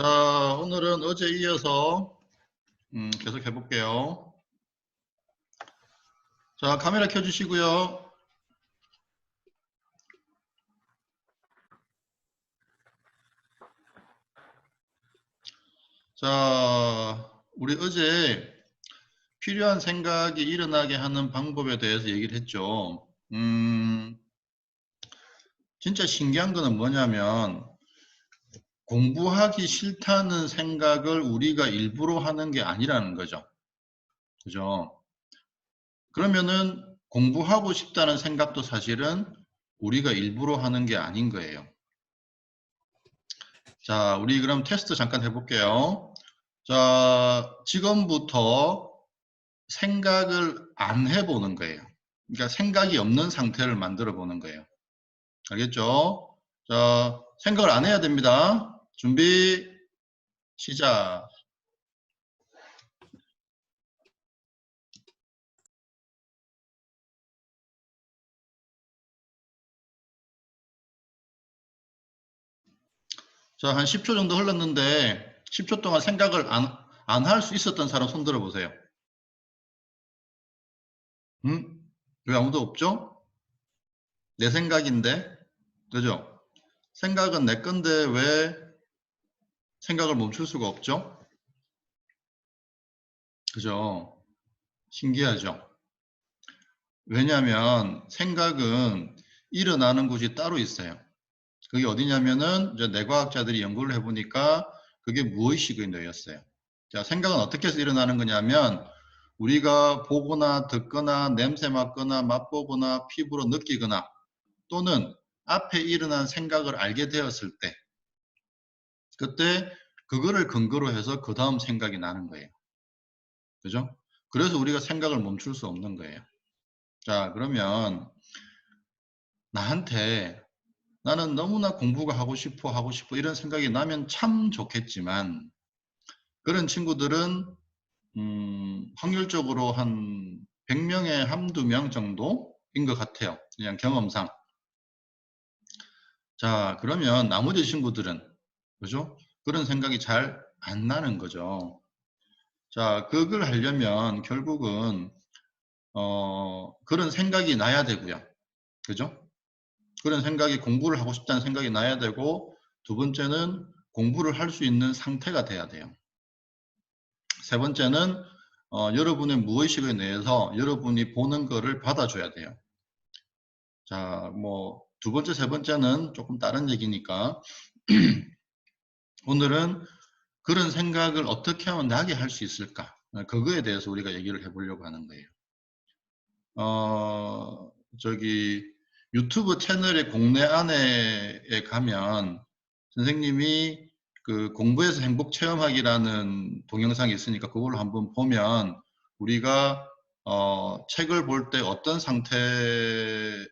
자, 오늘은 어제 이어서 계속 해볼게요. 자, 카메라 켜주시고요. 자, 우리 어제 필요한 생각이 일어나게 하는 방법에 대해서 얘기를 했죠. 진짜 신기한 거는 뭐냐면 공부하기 싫다는 생각을 우리가 일부러 하는 게 아니라는 거죠. 그죠? 그러면은 공부하고 싶다는 생각도 사실은 우리가 일부러 하는 게 아닌 거예요. 자, 우리 그럼 테스트 잠깐 해볼게요. 자, 지금부터 생각을 안 해보는 거예요. 그러니까 생각이 없는 상태를 만들어 보는 거예요. 알겠죠? 자, 생각을 안 해야 됩니다. 준비, 시작. 자, 한 10초 정도 흘렀는데 10초 동안 생각을 안 할 수 있었던 사람 손 들어 보세요. 왜 아무도 없죠? 내 생각인데, 그죠? 생각은 내 건데 왜 생각을 멈출 수가 없죠? 그죠? 신기하죠? 왜냐하면 생각은 일어나는 곳이 따로 있어요. 그게 어디냐면은 이제 뇌과학자들이 연구를 해보니까 그게 무의식의 뇌였어요. 자, 생각은 어떻게 해서 일어나는 거냐면 우리가 보거나 듣거나 냄새 맡거나 맛보거나 피부로 느끼거나 또는 앞에 일어난 생각을 알게 되었을 때 그때 그거를 근거로 해서 그 다음 생각이 나는 거예요. 그죠? 그래서 우리가 생각을 멈출 수 없는 거예요. 자, 그러면 나한테 나는 너무나 공부가 하고 싶어 이런 생각이 나면 참 좋겠지만 그런 친구들은 확률적으로 한 100명에 한두 명 정도인 것 같아요. 그냥 경험상. 자, 그러면 나머지 친구들은 그죠? 그런 생각이 잘 안 나는 거죠. 자, 그걸 하려면 결국은 그런 생각이 나야 되고요. 그죠? 그런 생각이 공부를 하고 싶다는 생각이 나야 되고 두 번째는 공부를 할 수 있는 상태가 돼야 돼요. 세 번째는 여러분의 무의식에 대해서 여러분이 보는 거를 받아줘야 돼요. 자, 뭐 두 번째, 세 번째는 조금 다른 얘기니까 오늘은 그런 생각을 어떻게 하면 나게 할 수 있을까? 그거에 대해서 우리가 얘기를 해보려고 하는 거예요. 저기 유튜브 채널의 공내 안에 가면 선생님이 그 공부에서 행복 체험하기라는 동영상이 있으니까 그걸 한번 보면 우리가 책을 볼 때 어떤 상태가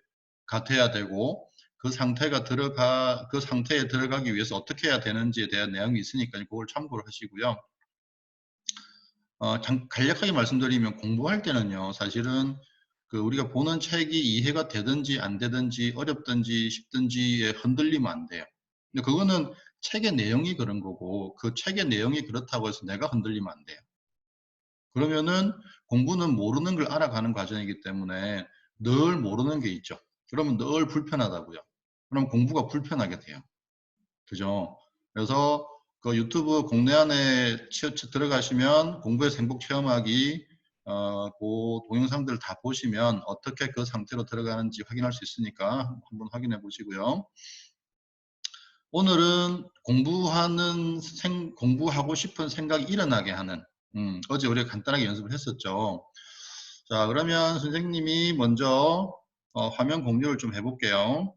돼야 되고 그 상태에 들어가기 위해서 어떻게 해야 되는지에 대한 내용이 있으니까 그걸 참고를 하시고요. 간략하게 말씀드리면 공부할 때는요, 사실은 그 우리가 보는 책이 이해가 되든지 안 되든지 어렵든지 쉽든지에 흔들리면 안 돼요. 근데 그거는 책의 내용이 그런 거고 그 책의 내용이 그렇다고 해서 내가 흔들리면 안 돼요. 그러면은 공부는 모르는 걸 알아가는 과정이기 때문에 늘 모르는 게 있죠. 그러면 늘 불편하다고요. 그럼 공부가 불편하게 돼요. 그죠? 그래서 그 유튜브 공내 안에 들어가시면 공부에서 행복 체험하기 그 동영상들 다 보시면 어떻게 그 상태로 들어가는지 확인할 수 있으니까 한번 확인해 보시고요. 오늘은 공부하고 싶은 생각이 일어나게 하는 어제 우리가 간단하게 연습을 했었죠. 자, 그러면 선생님이 먼저 화면 공유를 좀 해볼게요.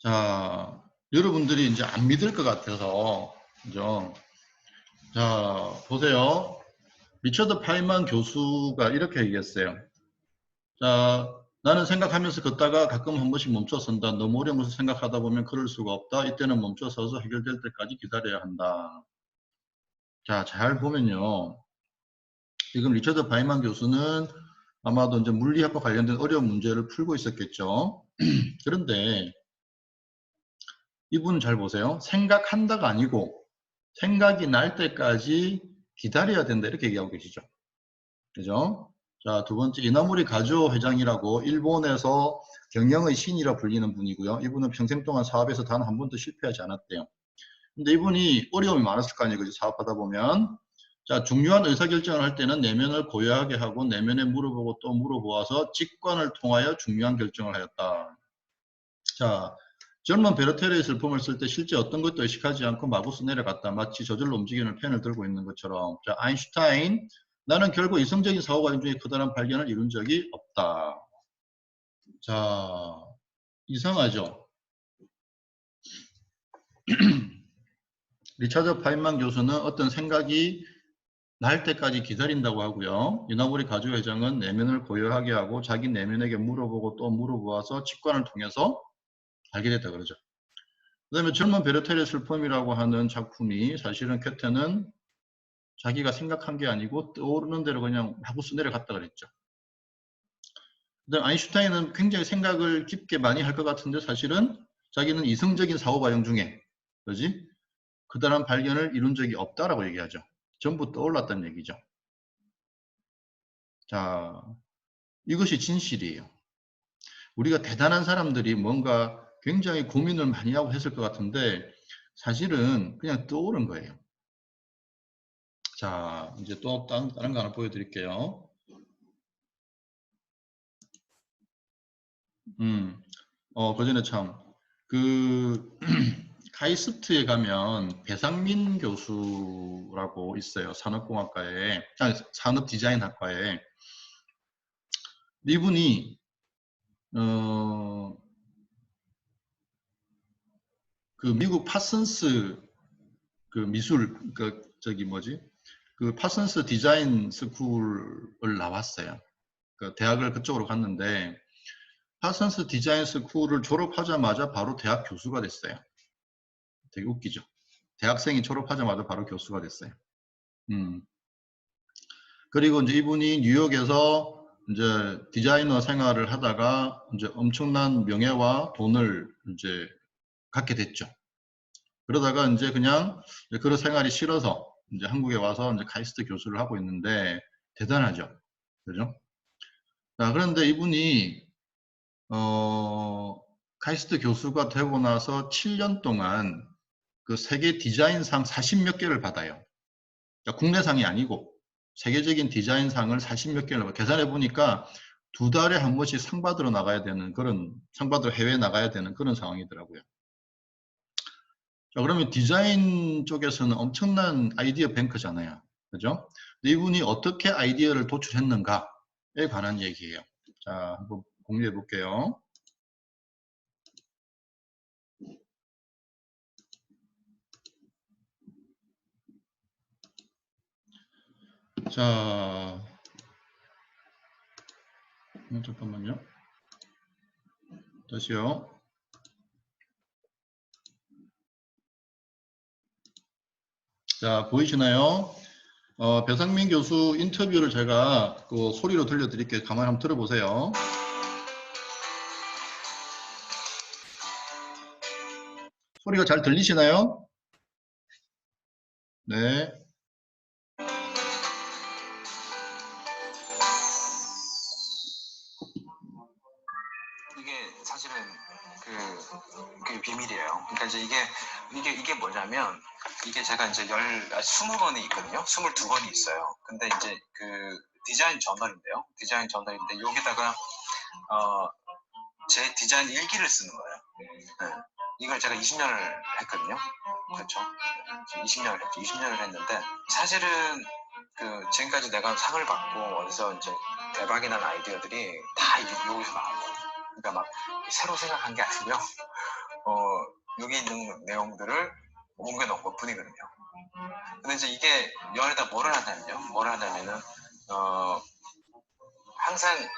자, 여러분들이 이제 안 믿을 것 같아서, 그죠? 자, 보세요. 리처드 파이만 교수가 이렇게 얘기했어요. 자, 나는 생각하면서 걷다가 가끔 한 번씩 멈춰 선다. 너무 어려운 것을 생각하다 보면 그럴 수가 없다. 이때는 멈춰 서서 해결될 때까지 기다려야 한다. 자, 잘 보면요. 지금 리처드 파이만 교수는 아마도 이제 물리학과 관련된 어려운 문제를 풀고 있었겠죠. 그런데 이분 잘 보세요. 생각한다가 아니고 생각이 날 때까지 기다려야 된다 이렇게 얘기하고 계시죠. 그죠? 자, 두 번째 이나모리 가즈오 회장이라고 일본에서 경영의 신이라 불리는 분이고요. 이분은 평생 동안 사업에서 단 한 번도 실패하지 않았대요. 근데 이분이 어려움이 많았을 거 아니에요. 그죠? 사업하다 보면. 자, 중요한 의사결정을 할 때는 내면을 고요하게 하고 내면에 물어보고 또 물어보아서 직관을 통하여 중요한 결정을 하였다. 자, 젊은 베르테르의 슬픔을 쓸 때 실제 어떤 것도 의식하지 않고 마구스 내려갔다. 마치 저절로 움직이는 펜을 들고 있는 것처럼. 자, 아인슈타인, 나는 결국 이성적인 사고과정 중에 커다란 발견을 이룬 적이 없다. 자, 이상하죠? 리차드 파인만 교수는 어떤 생각이 날 때까지 기다린다고 하고요. 이나모리 가즈오 회장은 내면을 고요하게 하고 자기 내면에게 물어보고 또 물어보아서 직관을 통해서 알게 됐다 그러죠. 그 다음에 젊은 베르테르의 슬픔이라고 하는 작품이 사실은 쾌테는 자기가 생각한 게 아니고 떠오르는 대로 그냥 마구스 내려갔다 그랬죠. 그 다음 아인슈타인은 굉장히 생각을 깊게 많이 할 것 같은데 사실은 자기는 이성적인 사고과정 중에 그지? 그다란 발견을 이룬 적이 없다라고 얘기하죠. 전부 떠올랐다는 얘기죠. 자, 이것이 진실이에요. 우리가 대단한 사람들이 뭔가 굉장히 고민을 많이 하고 했을 것 같은데 사실은 그냥 떠오른 거예요. 자, 이제 또 다른 거 하나 보여드릴게요. 그 전에 참, 카이스트에 가면 배상민 교수라고 있어요. 산업공학과에, 아니, 산업디자인학과에. 이분이, 그 미국 파슨스 그 미술, 그 파슨스 디자인 스쿨을 나왔어요. 그 대학을 그쪽으로 갔는데, 파슨스 디자인 스쿨을 졸업하자마자 바로 대학 교수가 됐어요. 되게 웃기죠. 대학생이 졸업하자마자 바로 교수가 됐어요. 그리고 이제 이분이 뉴욕에서 이제 디자이너 생활을 하다가 이제 엄청난 명예와 돈을 이제 갖게 됐죠. 그러다가 이제 그냥 그런 생활이 싫어서 이제 한국에 와서 이제 카이스트 교수를 하고 있는데 대단하죠. 그죠? 자, 그런데 이분이 카이스트 교수가 되고 나서 7년 동안 그 세계 디자인상 40몇 개를 받아요. 그러니까 국내상이 아니고 세계적인 디자인상을 40몇 개를 계산해 보니까 2달에 한 번씩 상 받으러 나가야 되는 그런 상 받으러 해외에 나가야 되는 그런 상황이더라고요. 자, 그러면 디자인 쪽에서는 엄청난 아이디어 뱅크잖아요. 그죠? 이분이 어떻게 아이디어를 도출했는가에 관한 얘기예요. 자, 한번 공유해 볼게요. 자, 잠깐만요. 다시요. 자, 보이시나요? 배상민 교수 인터뷰를 제가 그 소리로 들려드릴게요. 가만히 한번 들어보세요. 소리가 잘 들리시나요? 네. 이게 사실은 그게 비밀이에요. 그러니까 이제 이게 뭐냐면 이게 제가 이제 20권이 있거든요. 22권이 있어요. 근데 이제 그 디자인 저널인데요. 디자인 저널인데 여기다가 제 디자인 일기를 쓰는 거예요. 네. 이걸 제가 20년을 했거든요. 그렇죠. 20년을 했죠. 20년을 했는데 사실은 그 지금까지 내가 상을 받고 어디서 이제 대박이 난 아이디어들이 다 여기서 나와요. 그러니까 막 새로 생각한 게 아니고요. 여기 있는 내용들을 옮겨 놓은 것 뿐이거든요. 근데 이제 이게 여기다 뭐를 하냐면은 항상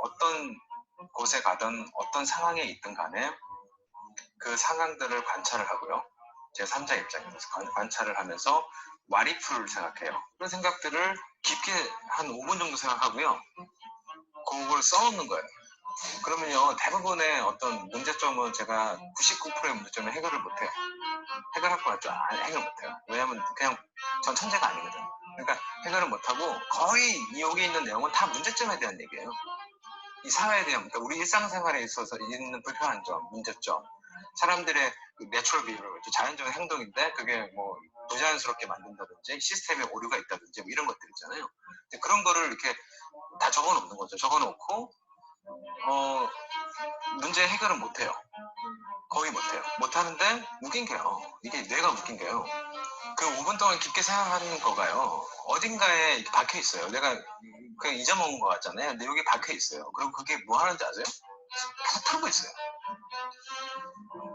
어떤 곳에 가든 어떤 상황에 있든 간에 그 상황들을 관찰을 하고요. 제 3자 입장에서 관찰을 하면서 와리풀을 생각해요. 그런 생각들을 깊게 한 5분 정도 생각하고요. 그걸 써놓는 거예요. 그러면요, 대부분의 어떤 문제점은 제가 99%의 문제점을 해결을 못해요. 해결할 것 같죠? 아니, 해결 못해요. 왜냐면 그냥 전 천재가 아니거든. 그러니까 해결을 못하고 거의 여기 있는 내용은 다 문제점에 대한 얘기예요. 이 사회에 대한, 그러니까 우리 일상생활에 있어서 있는 불편한 점, 문제점, 사람들의 그 내추럴 비हे비어, 자연적인 행동인데 그게 뭐 부자연스럽게 만든다든지 시스템에 오류가 있다든지 뭐 이런 것들 있잖아요. 그런 거를 이렇게 다 적어놓는 거죠. 적어놓고 문제 해결은 못해요. 거의 못해요. 못하는데 웃긴 게요. 이게 뇌가 웃긴 게요. 그 5분 동안 깊게 생각하는 거가요. 어딘가에 박혀 있어요. 내가 그냥 잊어먹은 거 같잖아요. 근데 여기 박혀 있어요. 그럼 그게 뭐 하는지 아세요? 계속 풀고 있어요.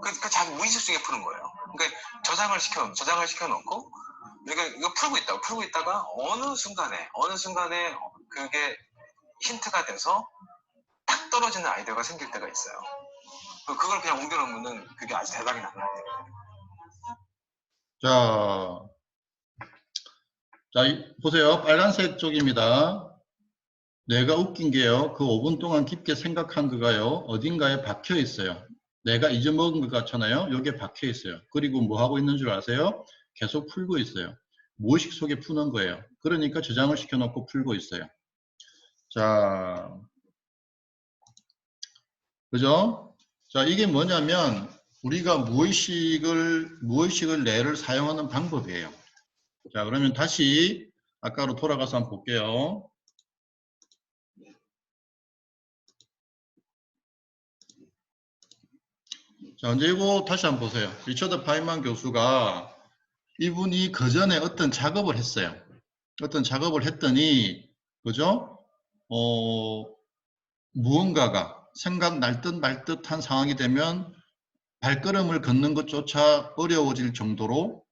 그 자기 무의식 중에 푸는 거예요. 그러니까 저장을 시켜놓고 이거 풀고 있다가 어느 순간에 그게 힌트가 돼서 딱 떨어지는 아이디어가 생길 때가 있어요. 그걸 그냥 옮겨놓으면은 그게 아주 대박이 나는 아이디어예요. 자, 보세요. 빨간색 쪽입니다. 내가 웃긴 게요. 그 5분 동안 깊게 생각한 그가요. 어딘가에 박혀 있어요. 내가 잊어먹은 것 같잖아요. 여기에 박혀 있어요. 그리고 뭐 하고 있는 줄 아세요? 계속 풀고 있어요. 무의식 속에 푸는 거예요. 그러니까 저장을 시켜놓고 풀고 있어요. 자, 그죠? 자, 이게 뭐냐면 우리가 무의식을 뇌를 사용하는 방법이에요. 자, 그러면 다시 아까로 돌아가서 한번 볼게요. 자, 이제 이거 다시 한번 보세요. 리처드 파인만 교수가 이분이 그 전에 어떤 작업을 했어요. 어떤 작업을 했더니, 그죠? 무언가가 생각 날 듯 말 듯한 상황이 되면 발걸음을 걷는 것조차 어려워질 정도로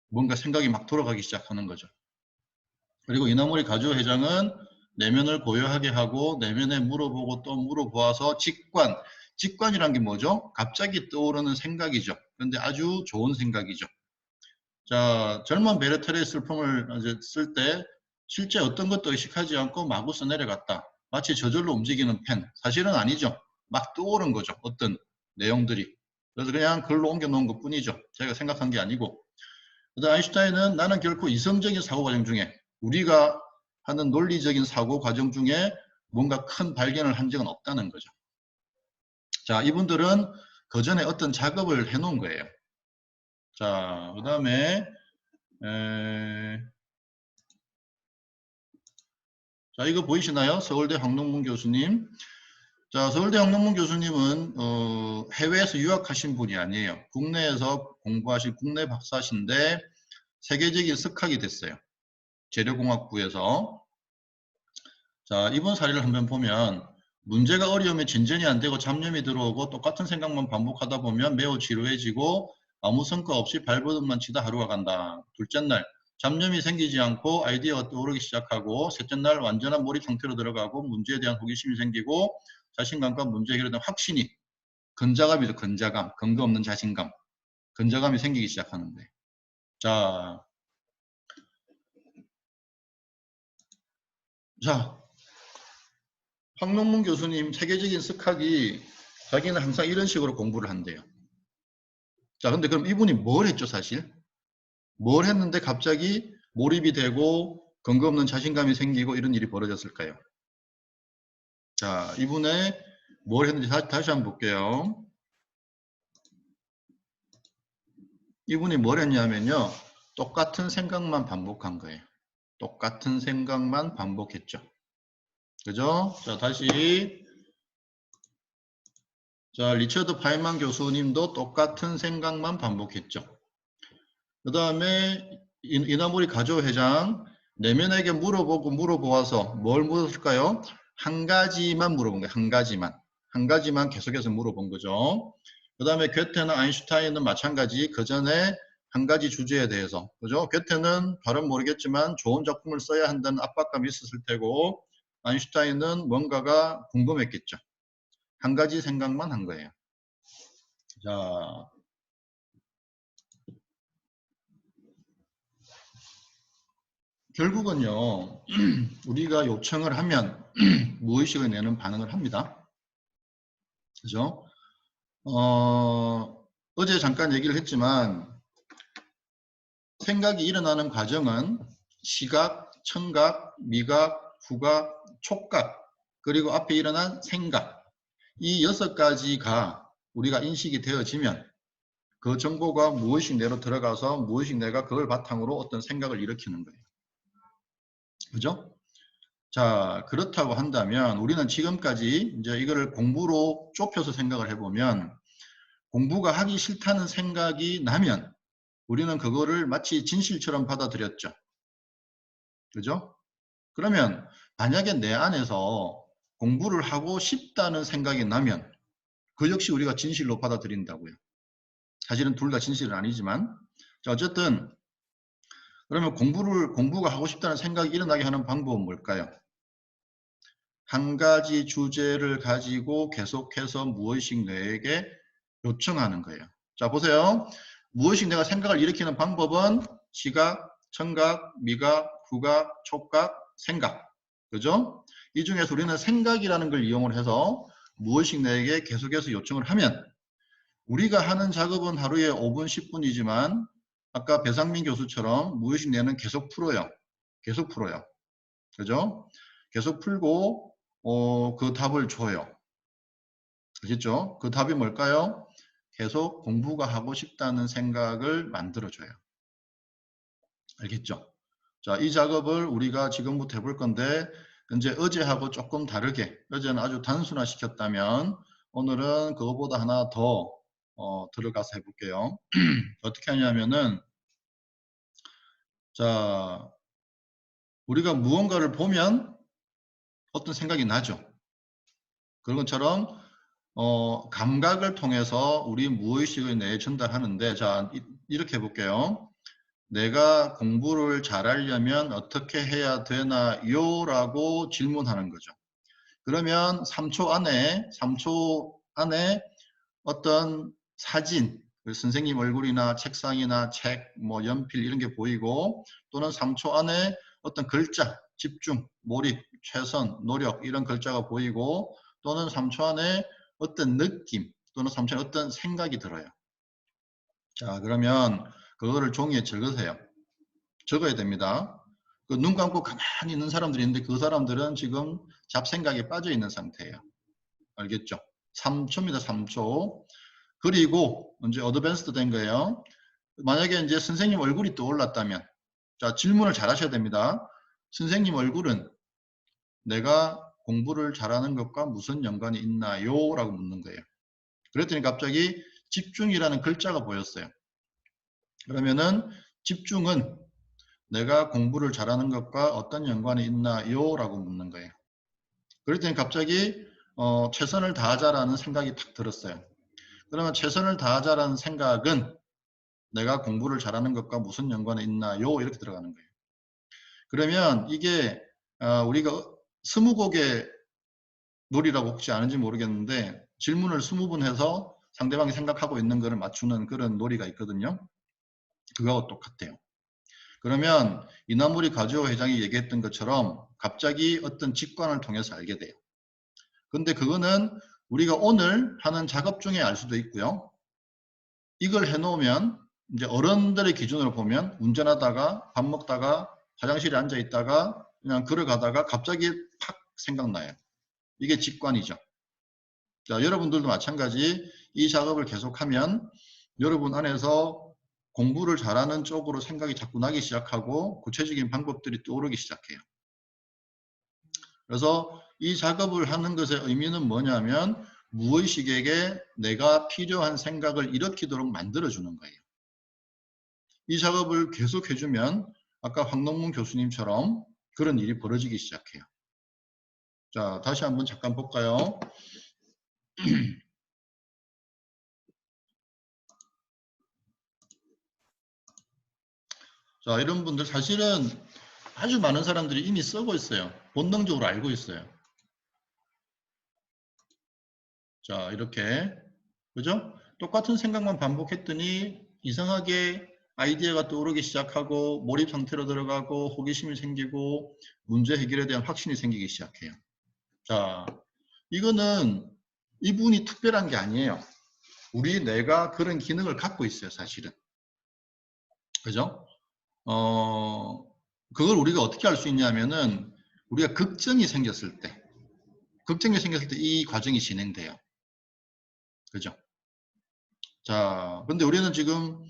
뭔가 생각이 막 돌아가기 시작하는 거죠. 그리고 이나모리 가조 회장은 내면을 고요하게 하고 내면에 물어보고 또 물어보아서 직관이란 게 뭐죠? 갑자기 떠오르는 생각이죠. 그런데 아주 좋은 생각이죠. 자, 젊은 베르테르의 슬픔을 쓸 때 실제 어떤 것도 의식하지 않고 마구 써내려갔다. 마치 저절로 움직이는 펜. 사실은 아니죠. 막 떠오른 거죠. 어떤 내용들이. 그래서 그냥 글로 옮겨놓은 것 뿐이죠. 제가 생각한 게 아니고. 그다음 아인슈타인은 나는 결코 이성적인 사고 과정 중에 우리가 하는 논리적인 사고 과정 중에 뭔가 큰 발견을 한 적은 없다는 거죠. 자, 이분들은 그 전에 어떤 작업을 해놓은 거예요. 자, 그 다음에 자, 이거 보이시나요? 서울대 황동문 교수님. 자, 서울대 황동문 교수님은 해외에서 유학하신 분이 아니에요. 국내에서 공부하신 국내 박사신데 세계적인 석학이 됐어요. 재료공학부에서. 자, 이번 사례를 한번 보면 문제가 어려우면 진전이 안 되고 잡념이 들어오고 똑같은 생각만 반복하다 보면 매우 지루해지고 아무 성과 없이 발버둥만 치다 하루가 간다. 둘째 날 잡념이 생기지 않고 아이디어가 떠오르기 시작하고 셋째 날 완전한 몰입 상태로 들어가고 문제에 대한 호기심이 생기고 자신감과 문제 해결에 대한 확신이 근자감이죠. 근자감. 근거 없는 자신감. 근자감이 생기기 시작하는데. 자, 황명문 교수님 세계적인 석학이 자기는 항상 이런 식으로 공부를 한대요. 자, 근데 그럼 이분이 뭘 했죠, 사실? 뭘 했는데 갑자기 몰입이 되고 근거 없는 자신감이 생기고 이런 일이 벌어졌을까요? 자, 이분의 뭘 했는지 다시 한번 볼게요. 이분이 뭘 했냐면요. 똑같은 생각만 반복한 거예요. 똑같은 생각만 반복했죠. 그죠? 자, 다시. 자, 리처드 파인만 교수님도 똑같은 생각만 반복했죠. 그 다음에 이나모리 가조 회장 내면에게 물어보고 물어보아서 뭘 물었을까요? 한 가지만 물어본 거예요. 한 가지만 계속해서 물어본 거죠. 그 다음에 괴테나 아인슈타인은 마찬가지 그 전에 한 가지 주제에 대해서 그죠? 괴테는 발음 모르겠지만 좋은 작품을 써야 한다는 압박감이 있었을 테고 아인슈타인은 뭔가가 궁금했겠죠. 한 가지 생각만 한 거예요. 자, 결국은요, 우리가 요청을 하면 무의식을 내는 반응을 합니다. 그죠? 어제 잠깐 얘기를 했지만 생각이 일어나는 과정은 시각, 청각, 미각, 후각, 촉각, 그리고 앞에 일어난 생각, 이 6가지가 우리가 인식이 되어지면 그 정보가 무의식 내로 들어가서 무의식 내가 그걸 바탕으로 어떤 생각을 일으키는 거예요. 그죠? 자, 그렇다고 한다면 우리는 지금까지 이제 이거를 공부로 좁혀서 생각을 해보면 공부가 하기 싫다는 생각이 나면 우리는 그거를 마치 진실처럼 받아들였죠. 그죠? 그러면 만약에 내 안에서 공부를 하고 싶다는 생각이 나면 그 역시 우리가 진실로 받아들인다고요. 사실은 둘 다 진실은 아니지만, 자, 어쨌든 그러면 공부가 하고 싶다는 생각이 일어나게 하는 방법은 뭘까요? 한 가지 주제를 가지고 계속해서 무의식 뇌에게 요청하는 거예요. 자, 보세요. 무의식 뇌가 생각을 일으키는 방법은 시각, 청각, 미각, 후각, 촉각, 생각. 그죠? 이 중에서 우리는 생각이라는 걸 이용을 해서 무의식 뇌에게 계속해서 요청을 하면 우리가 하는 작업은 하루에 5분, 10분이지만 아까 배상민 교수처럼 무의식 뇌는 계속 풀어요. 계속 풀어요. 그죠? 계속 풀고 그 답을 줘요. 아시죠? 그 답이 뭘까요? 계속 공부가 하고 싶다는 생각을 만들어줘요. 알겠죠? 자, 이 작업을 우리가 지금부터 해볼 건데 이제 어제하고 조금 다르게 어제는 아주 단순화 시켰다면 오늘은 그거보다 하나 더 들어가서 해볼게요. 어떻게 하냐면은 자, 우리가 무언가를 보면 어떤 생각이 나죠. 그런 것처럼 감각을 통해서 우리 무의식을 내에 전달하는데 자 이렇게 해볼게요. 내가 공부를 잘하려면 어떻게 해야 되나요? 라고 질문하는 거죠. 그러면 3초 안에 어떤 사진, 선생님 얼굴이나 책상이나 책, 뭐 연필 이런 게 보이고 또는 3초 안에 어떤 글자, 집중, 몰입, 최선, 노력 이런 글자가 보이고 또는 3초 안에 어떤 느낌 또는 3초 안에 어떤 생각이 들어요. 자, 그러면 그거를 종이에 적으세요. 적어야 됩니다. 그 눈 감고 가만히 있는 사람들이 있는데 그 사람들은 지금 잡생각에 빠져 있는 상태예요. 알겠죠? 3초입니다. 3초. 그리고 이제 어드밴스드 된 거예요. 만약에 이제 선생님 얼굴이 떠올랐다면 자 질문을 잘 하셔야 됩니다. 선생님 얼굴은 내가 공부를 잘하는 것과 무슨 연관이 있나요? 라고 묻는 거예요. 그랬더니 갑자기 집중이라는 글자가 보였어요. 그러면은 집중은 내가 공부를 잘하는 것과 어떤 연관이 있나요? 라고 묻는 거예요. 그랬더니 갑자기 최선을 다하자라는 생각이 탁 들었어요. 그러면 최선을 다하자라는 생각은 내가 공부를 잘하는 것과 무슨 연관이 있나요? 이렇게 들어가는 거예요. 그러면 이게 우리가 스무고개 놀이라고 혹시 아는지 모르겠는데 질문을 20번 해서 상대방이 생각하고 있는 것을 맞추는 그런 놀이가 있거든요. 그거하고 똑같아요. 그러면 이나무리 가즈오 회장이 얘기했던 것처럼 갑자기 어떤 직관을 통해서 알게 돼요. 근데 그거는 우리가 오늘 하는 작업 중에 알 수도 있고요. 이걸 해놓으면 이제 어른들의 기준으로 보면 운전하다가 밥 먹다가 화장실에 앉아 있다가 그냥 걸어가다가 갑자기 팍 생각나요. 이게 직관이죠. 자, 여러분들도 마찬가지 이 작업을 계속하면 여러분 안에서 공부를 잘하는 쪽으로 생각이 자꾸 나기 시작하고 구체적인 방법들이 떠오르기 시작해요. 그래서 이 작업을 하는 것의 의미는 뭐냐면 무의식에게 내가 필요한 생각을 일으키도록 만들어주는 거예요. 이 작업을 계속 해주면 아까 황동문 교수님처럼 그런 일이 벌어지기 시작해요. 자, 다시 한번 잠깐 볼까요? 자, 이런 분들 사실은 아주 많은 사람들이 이미 쓰고 있어요. 본능적으로 알고 있어요. 자, 이렇게. 그죠? 똑같은 생각만 반복했더니 이상하게 아이디어가 떠오르기 시작하고 몰입 상태로 들어가고 호기심이 생기고 문제 해결에 대한 확신이 생기기 시작해요. 자, 이거는 이분이 특별한 게 아니에요. 우리 뇌가 그런 기능을 갖고 있어요, 사실은. 그죠? 그걸 우리가 어떻게 알 수 있냐면은 우리가 걱정이 생겼을 때 이 과정이 진행돼요. 그죠? 자, 근데 우리는 지금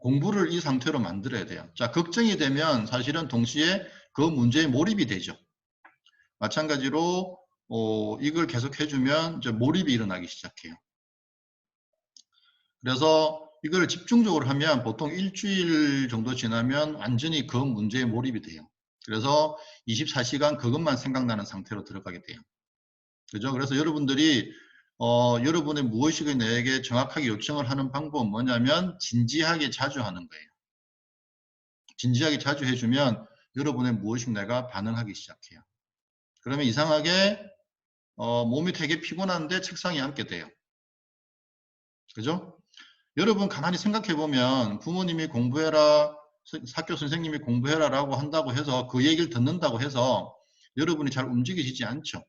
공부를 이 상태로 만들어야 돼요. 자, 걱정이 되면 사실은 동시에 그 문제에 몰입이 되죠. 마찬가지로 이걸 계속 해주면 이제 몰입이 일어나기 시작해요. 그래서 이걸 집중적으로 하면 보통 일주일 정도 지나면 완전히 그 문제에 몰입이 돼요. 그래서 24시간 그것만 생각나는 상태로 들어가게 돼요. 그죠? 그래서 여러분들이 여러분의 무의식이 내게 정확하게 요청을 하는 방법은 뭐냐면 진지하게 자주 하는 거예요. 진지하게 자주 해주면 여러분의 무의식 뇌가 반응하기 시작해요. 그러면 이상하게 몸이 되게 피곤한데 책상에 앉게 돼요. 그죠? 여러분 가만히 생각해 보면 부모님이 공부해라, 학교 선생님이 공부해라 라고 한다고 해서 그 얘기를 듣는다고 해서 여러분이 잘 움직이시지 않죠.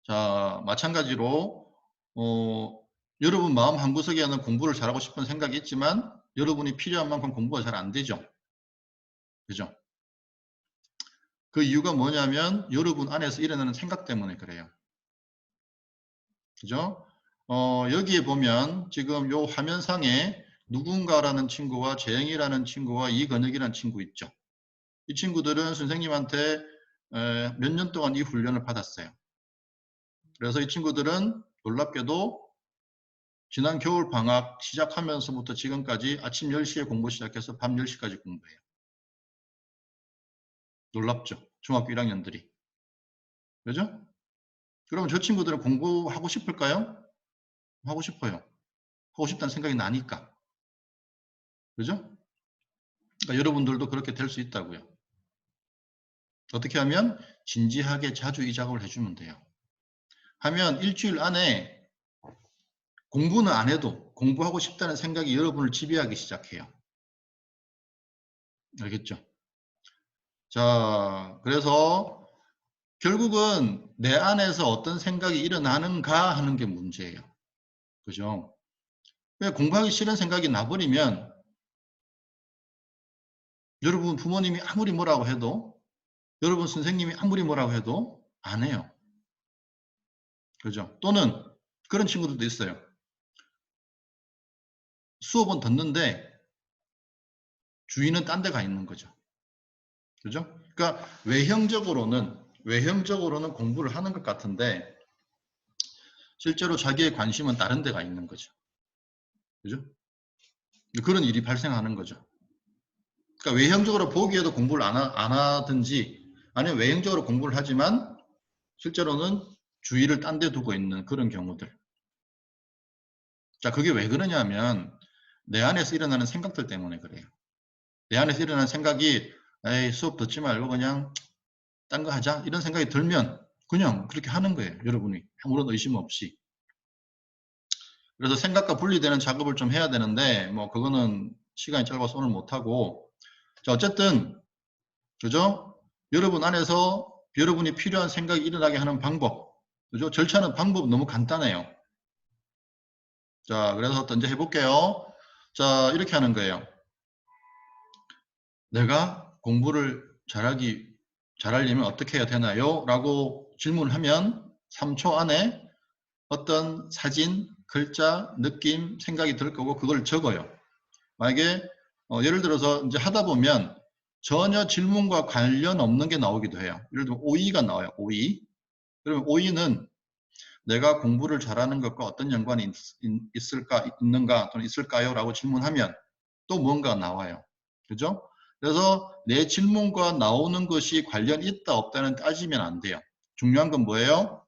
자, 마찬가지로 여러분 마음 한구석에는 공부를 잘하고 싶은 생각이 있지만 여러분이 필요한 만큼 공부가 잘 안 되죠. 그죠? 그 이유가 뭐냐면 여러분 안에서 일어나는 생각 때문에 그래요. 그죠? 여기에 보면 지금 요 화면상에 누군가라는 친구와 재영이라는 친구와 이건혁이라는 친구 있죠. 이 친구들은 선생님한테 몇 년 동안 이 훈련을 받았어요. 그래서 이 친구들은 놀랍게도 지난 겨울 방학 시작하면서부터 지금까지 아침 10시에 공부 시작해서 밤 10시까지 공부해요. 놀랍죠? 중학교 1학년들이. 그죠? 그러면 저 친구들은 공부하고 싶을까요? 하고 싶어요. 하고 싶다는 생각이 나니까. 그죠? 그러니까 여러분들도 그렇게 될 수 있다고요. 어떻게 하면 진지하게 자주 이 작업을 해주면 돼요. 하면 일주일 안에 공부는 안 해도 공부하고 싶다는 생각이 여러분을 지배하기 시작해요. 알겠죠? 자, 그래서 결국은 내 안에서 어떤 생각이 일어나는가 하는 게 문제예요. 그죠? 공부하기 싫은 생각이 나버리면 여러분 부모님이 아무리 뭐라고 해도 여러분 선생님이 아무리 뭐라고 해도 안 해요. 그죠? 또는 그런 친구들도 있어요. 수업은 듣는데 주인은 딴 데 가 있는 거죠. 그죠? 그러니까 외형적으로는 공부를 하는 것 같은데 실제로 자기의 관심은 다른 데가 있는 거죠. 그죠? 그런 일이 발생하는 거죠. 그러니까 외형적으로 보기에도 공부를 안 하든지 아니면 외형적으로 공부를 하지만 실제로는 주의를 딴 데 두고 있는 그런 경우들. 자, 그게 왜 그러냐면 내 안에서 일어나는 생각들 때문에 그래요. 내 안에서 일어나는 생각이 에이 수업 듣지 말고 그냥 딴 거 하자 이런 생각이 들면 그냥 그렇게 하는 거예요. 여러분이 아무런 의심 없이. 그래서 생각과 분리되는 작업을 좀 해야 되는데 뭐 그거는 시간이 짧아서 오늘 못하고 자 어쨌든 그죠? 여러분 안에서 여러분이 필요한 생각이 일어나게 하는 방법 그죠? 절차는 방법 너무 간단해요. 자 그래서 먼저 해볼게요. 자 이렇게 하는 거예요. 내가 공부를 잘하려면 어떻게 해야 되나요? 라고 질문을 하면 3초 안에 어떤 사진, 글자, 느낌, 생각이 들 거고 그걸 적어요. 만약에 예를 들어서 이제 하다 보면 전혀 질문과 관련 없는 게 나오기도 해요. 예를 들면 오이가 나와요. 오이. 그러면 오이는 내가 공부를 잘하는 것과 어떤 연관이 있는가 또는 있을까요? 라고 질문하면 또 뭔가 나와요. 그죠? 그래서 내 질문과 나오는 것이 관련 있다 없다는 따지면 안 돼요. 중요한 건 뭐예요?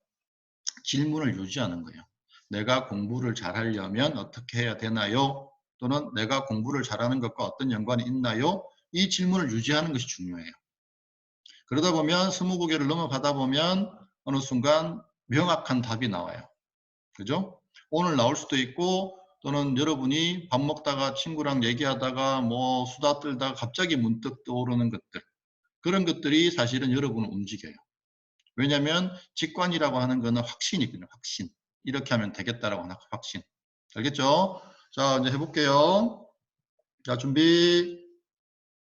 질문을 유지하는 거예요. 내가 공부를 잘하려면 어떻게 해야 되나요? 또는 내가 공부를 잘하는 것과 어떤 연관이 있나요? 이 질문을 유지하는 것이 중요해요. 그러다 보면 20개를 넘어가다 보면 어느 순간 명확한 답이 나와요. 그죠? 오늘 나올 수도 있고 또는 여러분이 밥 먹다가 친구랑 얘기하다가 뭐 수다 떨다가 갑자기 문득 떠오르는 것들 그런 것들이 사실은 여러분을 움직여요. 왜냐하면 직관이라고 하는 거는 확신이거든요. 확신. 이렇게 하면 되겠다라고 하는 확신. 알겠죠? 자, 이제 해볼게요. 자, 준비.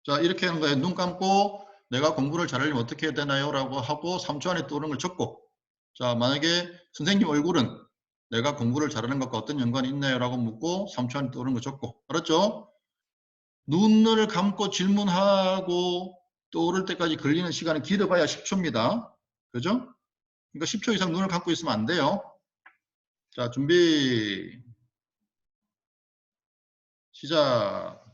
자, 이렇게 하는 거예요. 눈 감고 내가 공부를 잘하려면 어떻게 해야 되나요? 라고 하고 3초 안에 떠오르는 걸 적고, 자, 만약에 선생님 얼굴은 내가 공부를 잘하는 것과 어떤 연관이 있나요? 라고 묻고 3초 안에 떠오르는 걸 적고. 알았죠? 눈을 감고 질문하고 떠오를 때까지 걸리는 시간은 길어봐야 10초입니다. 그죠? 그러니까 10초 이상 눈을 감고 있으면 안 돼요. 자, 준비. 시작.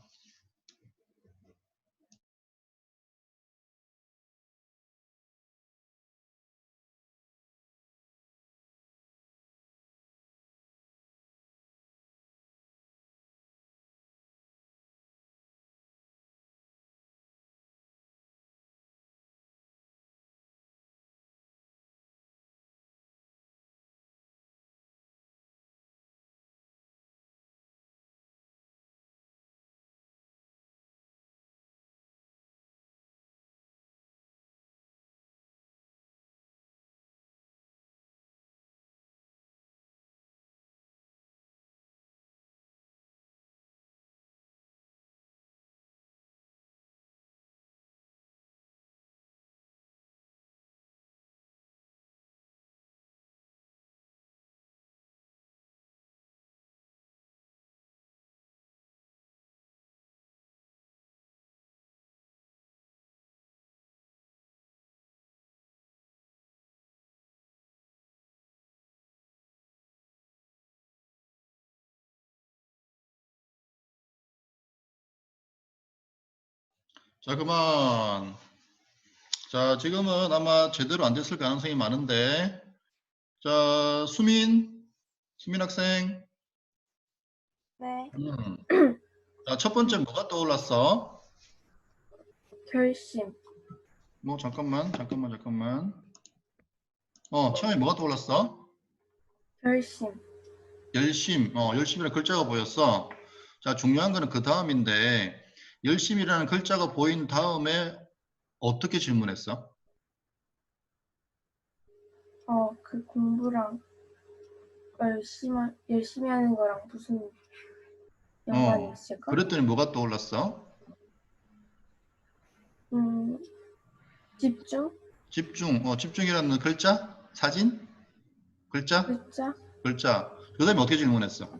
자, 그만. 자, 지금은 아마 제대로 안 됐을 가능성이 많은데, 자, 수민 학생. 네. 자, 첫 번째 뭐가 떠올랐어? 결심. 뭐, 잠깐만. 처음에 뭐가 떠올랐어? 결심. 열심이라는 글자가 보였어. 자, 중요한 거는 그 다음인데, 열심이라는 글자가 보인 다음에 어떻게 질문했어? 그 공부랑 열심히 하는 거랑 무슨 연관이 있을까? 그랬더니 뭐가 떠올랐어? 집중? 집중이라는 글자? 사진? 글자? 글자? 그 다음에 어떻게 질문했어?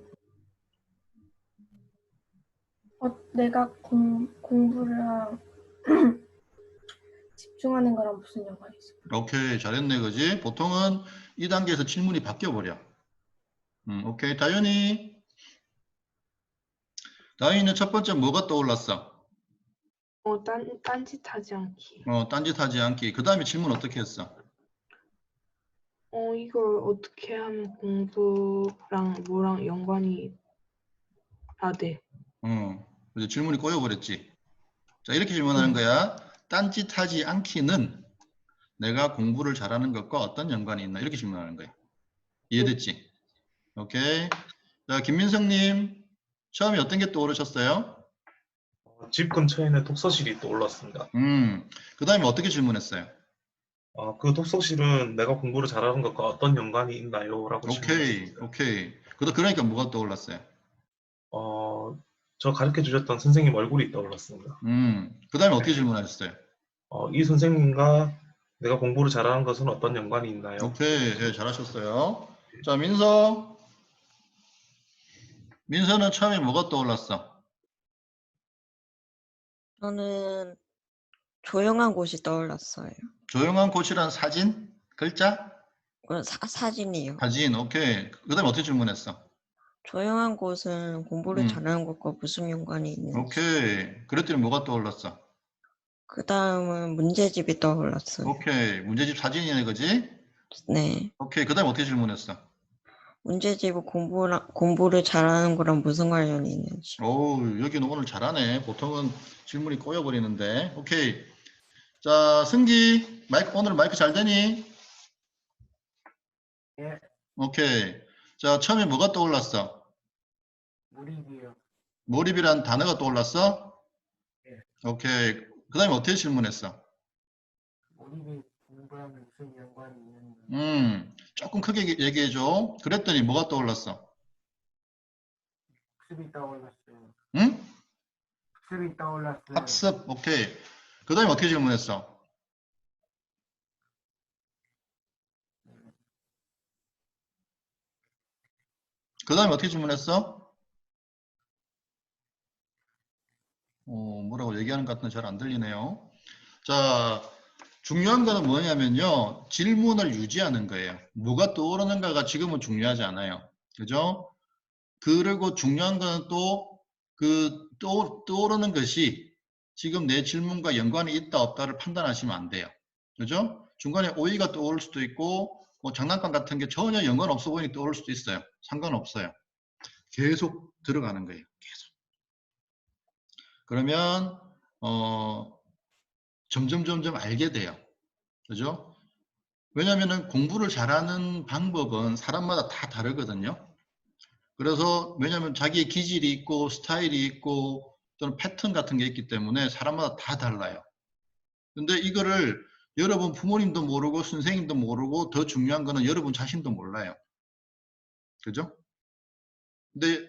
내가 공부랑 집중하는 거랑 무슨 연관이 있을까? 오케이, 잘했네, 그지? 보통은 이 단계에서 질문이 바뀌어버려. 오케이, 다현이는 첫 번째 뭐가 떠올랐어? 딴짓하지 않기. 딴짓하지 않기. 그 다음에 질문 어떻게 했어? 이걸 어떻게 하면 공부랑 뭐랑 연관이 돼. 그래서 질문이 꼬여버렸지. 자, 이렇게 질문하는 거야. 딴짓하지 않기는 내가 공부를 잘하는 것과 어떤 연관이 있나? 이렇게 질문하는 거야. 이해됐지? 오케이. 자, 김민성님, 처음에 어떤 게 떠오르셨어요? 집 근처에 있는 독서실이 떠올랐습니다. 그 다음에 어떻게 질문했어요? 그 독서실은 내가 공부를 잘하는 것과 어떤 연관이 있나요? 라고 질문했습니다. 오케이. 그러니까 뭐가 떠올랐어요? 저 가르쳐 주셨던 선생님 얼굴이 떠올랐습니다. 그 다음에 어떻게 질문하셨어요? 이 선생님과 내가 공부를 잘하는 것은 어떤 연관이 있나요? 오케이, 예, 잘하셨어요. 자, 민서는 처음에 뭐가 떠올랐어? 저는 조용한 곳이 떠올랐어요. 조용한 곳이란 사진? 글자? 사진이요. 사진, 오케이. 그 다음에 어떻게 질문했어? 조용한 곳은 공부를 잘하는 것과 무슨 연관이 있는지. 오케이. 그랬더니 뭐가 떠올랐어? 그 다음은 문제집이 떠올랐어요. 오케이. 문제집 사진이네, 그지? 네. 오케이. 그 다음에 어떻게 질문했어? 문제집은 공부를 잘하는 거랑 무슨 관련이 있는지. 여기는 오늘 잘하네. 보통은 질문이 꼬여버리는데. 오케이. 자, 승기. 오늘 마이크 잘 되니? 예. 오케이. 자, 처음에 뭐가 떠올랐어? 몰입이요. 몰입이란 단어가 떠올랐어? 예. 오케이. 그 다음에 어떻게 질문했어? 몰입이 되는 공부랑 무슨 연관이 있는지. 조금 크게 얘기해줘. 그랬더니 뭐가 떠올랐어? 학습이 떠올랐어요. 응? 학습이 떠올랐어요. 학습. 오케이. 그 다음에 어떻게 질문했어? 그 다음에 어떻게 질문했어? 뭐라고 얘기하는 것 같은데 잘 안 들리네요. 자, 중요한 거는 뭐냐면요. 질문을 유지하는 거예요. 뭐가 떠오르는가가 지금은 중요하지 않아요. 그죠? 그리고 중요한 거는 또 떠오르는 것이 지금 내 질문과 연관이 있다 없다를 판단하시면 안 돼요. 그죠? 중간에 오이가 떠오를 수도 있고 뭐 장난감 같은 게 전혀 연관 없어 보이니 떠오를 수도 있어요. 상관없어요. 계속 들어가는 거예요. 계속. 그러면 점점 알게 돼요. 그죠? 왜냐면은 공부를 잘하는 방법은 사람마다 다 다르거든요. 그래서 왜냐면 자기의 기질이 있고 스타일이 있고 또는 패턴 같은 게 있기 때문에 사람마다 다 달라요. 근데 이거를 여러분 부모님도 모르고 선생님도 모르고 더 중요한 거는 여러분 자신도 몰라요. 그죠? 근데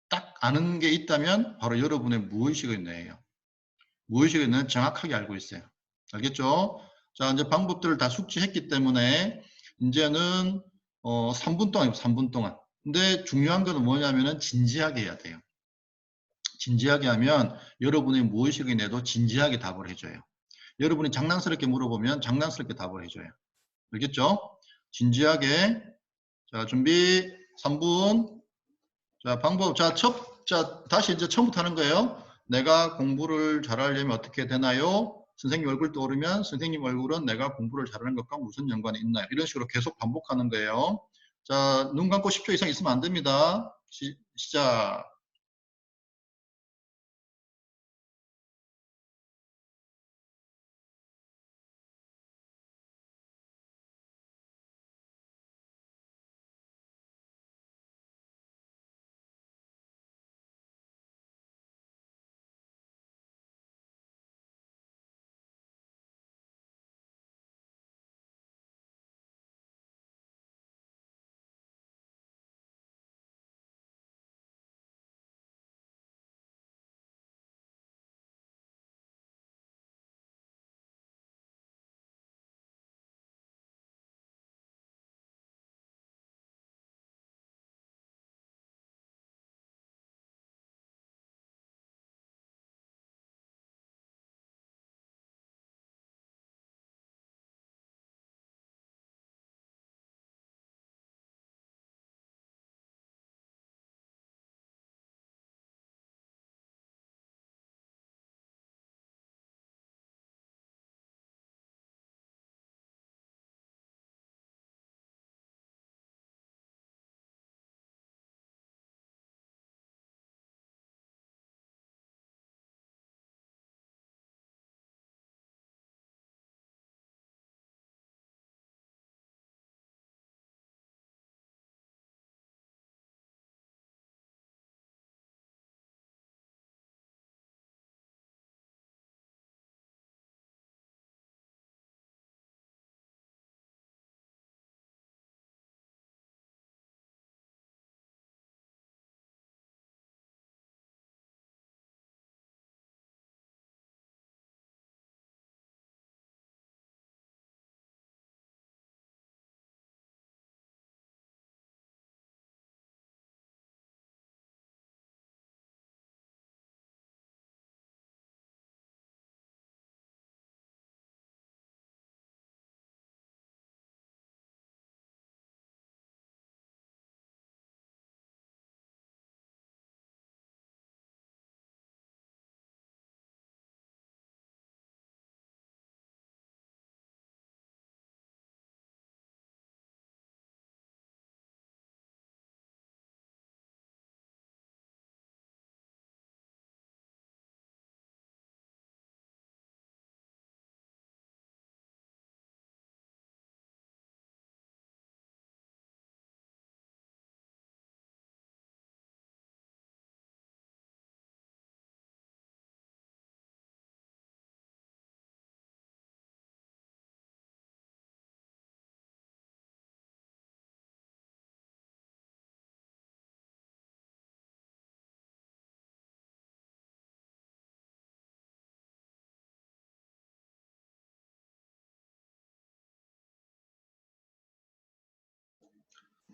딱 아는 게 있다면 바로 여러분의 무의식의 뇌예요. 무의식의 뇌는 정확하게 알고 있어요. 알겠죠? 자, 이제 방법들을 다 숙지했기 때문에 이제는 3분 동안 3분 동안. 근데 중요한 거는 뭐냐면은 진지하게 해야 돼요. 진지하게 하면 여러분의 무의식의 뇌도 진지하게 답을 해줘요. 여러분이 장난스럽게 물어보면 장난스럽게 답을 해줘요. 알겠죠? 진지하게. 자, 준비 3분. 자, 방법. 자, 다시 이제 처음부터 하는 거예요. 내가 공부를 잘하려면 어떻게 되나요? 선생님 얼굴 떠오르면 선생님 얼굴은 내가 공부를 잘하는 것과 무슨 연관이 있나요? 이런 식으로 계속 반복하는 거예요. 자, 눈 감고 10초 이상 있으면 안 됩니다. 시작.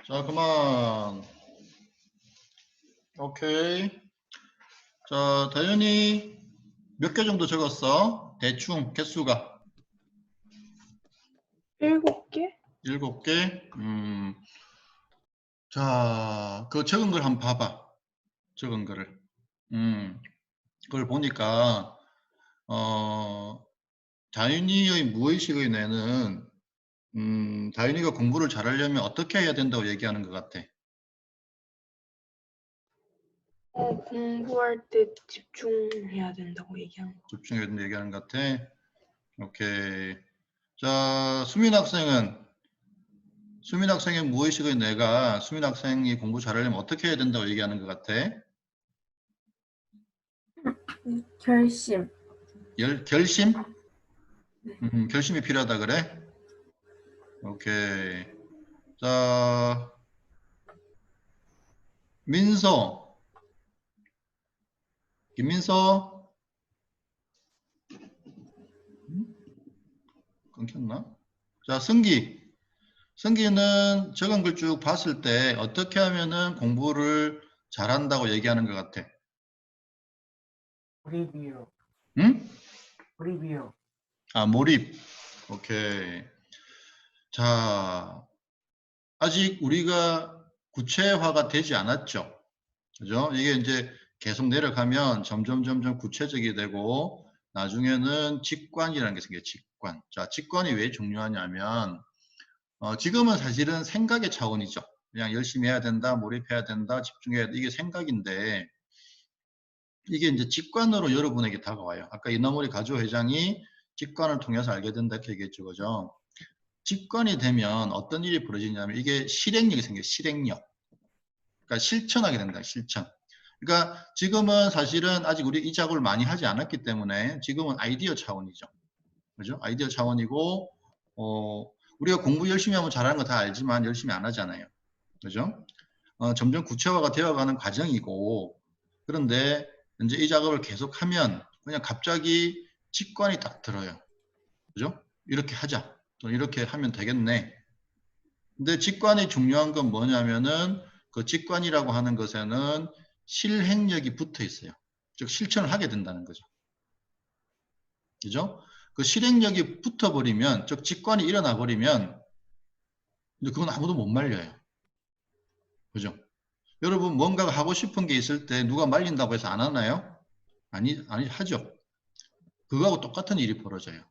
자, 그만. 오케이. 자, 다현이 몇 개 정도 적었어? 대충 개수가 7개? 7개. 자, 그 적은 걸 한번 봐봐. 적은 거를. 그걸 보니까 다윤이의 무의식의 뇌는 다윤이가 공부를 잘하려면 어떻게 해야 된다고 얘기하는 것 같아. 공부할 때 집중해야 된다고 얘기한 거. 집중해야 된다고 얘기하는 것 같아. 오케이. 자, 수민 학생의 무의식의 뇌가 수민 학생이 공부 잘하려면 어떻게 해야 된다고 얘기하는 것 같아. 결심. 결심? 결심이 필요하다 그래? 오케이. 자, 민서. 김민서? 끊겼나? 자, 승기는 적은 걸 쭉 봤을 때 어떻게 하면은 공부를 잘한다고 얘기하는 것 같아? 몰입이요. 응? 몰입이요. 아, 몰입. 오케이. 자, 아직 우리가 구체화가 되지 않았죠. 그죠? 이게 이제 계속 내려가면 점점 구체적이 되고 나중에는 직관이라는 게 생겨요. 직관. 자, 직관이 왜 중요하냐면 지금은 사실은 생각의 차원이죠. 그냥 열심히 해야 된다, 몰입해야 된다, 집중해야 된다. 이게 생각인데 이게 이제 직관으로 여러분에게 다가와요. 아까 이나모리 가조 회장이 직관을 통해서 알게 된다 이렇게 얘기했죠. 그죠? 직관이 되면 어떤 일이 벌어지냐면 이게 실행력이 생겨요. 실행력. 그러니까 실천하게 된다. 실천. 그러니까 지금은 사실은 아직 우리 이 작업을 많이 하지 않았기 때문에 지금은 아이디어 차원이죠. 그죠? 아이디어 차원이고 우리가 공부 열심히 하면 잘하는 거 다 알지만 열심히 안 하잖아요. 그죠? 점점 구체화가 되어가는 과정이고 그런데 이제 이 작업을 계속하면 그냥 갑자기 직관이 딱 들어요. 그죠? 이렇게 하자. 또 이렇게 하면 되겠네. 근데 직관이 중요한 건 뭐냐면은 그 직관이라고 하는 것에는 실행력이 붙어 있어요. 즉 실천을 하게 된다는 거죠. 그죠? 그 실행력이 붙어버리면 즉 직관이 일어나 버리면 근데 그건 아무도 못 말려요. 그죠? 여러분 뭔가 하고 싶은 게 있을 때 누가 말린다고 해서 안 하나요? 아니 하죠. 그거하고 똑같은 일이 벌어져요.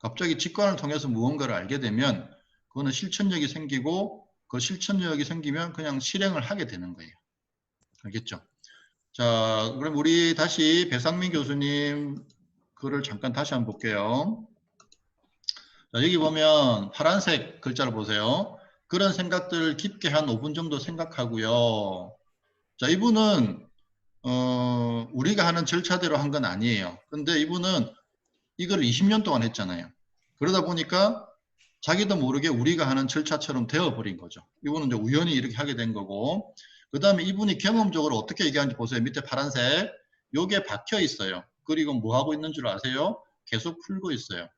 갑자기 직관을 통해서 무언가를 알게 되면 그거는 실천력이 생기고 그 실천력이 생기면 그냥 실행을 하게 되는 거예요. 알겠죠? 자, 그럼 우리 다시 배상민 교수님 글을 잠깐 다시 한번 볼게요. 자, 여기 보면 파란색 글자를 보세요. 그런 생각들을 깊게 한 5분 정도 생각하고요. 자, 이분은 우리가 하는 절차대로 한 건 아니에요. 근데 이분은 이걸 20년 동안 했잖아요. 그러다 보니까 자기도 모르게 우리가 하는 절차처럼 되어버린 거죠. 이분은 이제 우연히 이렇게 하게 된 거고 그 다음에 이분이 경험적으로 어떻게 얘기하는지 보세요. 밑에 파란색 요게 박혀 있어요. 그리고 뭐 하고 있는 줄 아세요? 계속 풀고 있어요.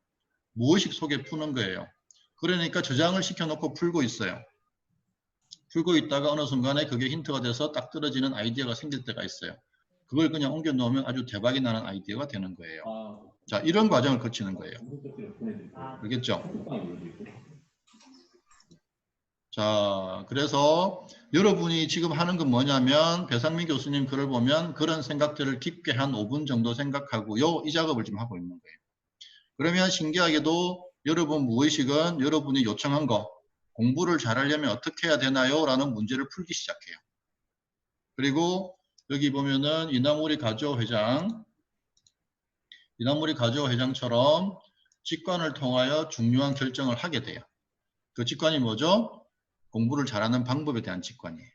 무의식 속에 푸는 거예요. 그러니까 저장을 시켜놓고 풀고 있어요. 풀고 있다가 어느 순간에 그게 힌트가 돼서 딱 떨어지는 아이디어가 생길 때가 있어요. 그걸 그냥 옮겨 놓으면 아주 대박이 나는 아이디어가 되는 거예요. 자, 이런 과정을 거치는 거예요. 알겠죠? 자, 그래서 여러분이 지금 하는 건 뭐냐면 배상민 교수님 글을 보면 그런 생각들을 깊게 한 5분 정도 생각하고요. 이 작업을 지금 하고 있는 거예요. 그러면 신기하게도 여러분 무의식은 여러분이 요청한 거 공부를 잘하려면 어떻게 해야 되나요? 라는 문제를 풀기 시작해요. 그리고 여기 보면은 이나모리 가조 회장처럼 직관을 통하여 중요한 결정을 하게 돼요. 그 직관이 뭐죠? 공부를 잘하는 방법에 대한 직관이에요.